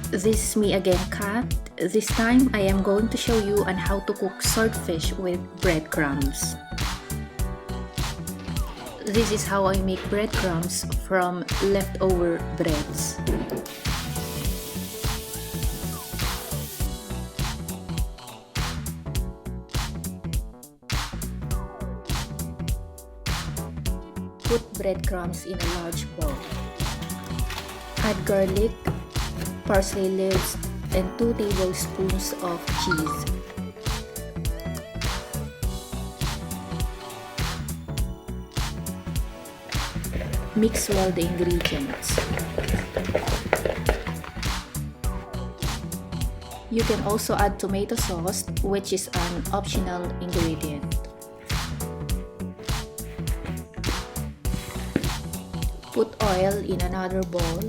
This is me again, Kat. This time I am going to show you on how to cook swordfish with breadcrumbs. This is how I make breadcrumbs from leftover breads. Put breadcrumbs in a large bowl. Add garlic, parsley leaves, and 2 tablespoons of cheese. Mix well the ingredients. You can also add tomato sauce, which is an optional ingredient. Put oil in another bowl.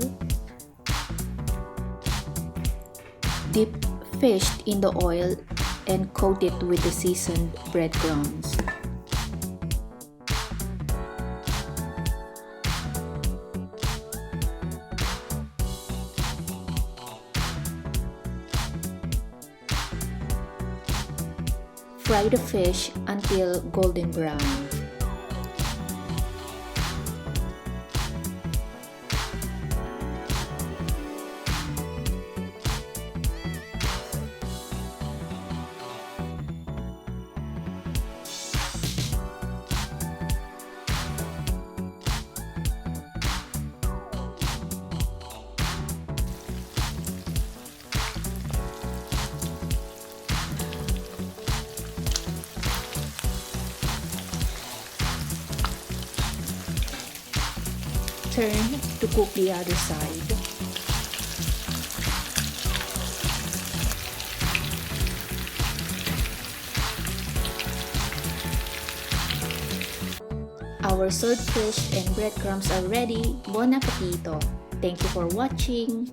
Dip fish in the oil and coat it with the seasoned breadcrumbs. Fry the fish until golden brown. Turn to cook the other side. Our swordfish and breadcrumbs are ready. Buon appetito! Thank you for watching!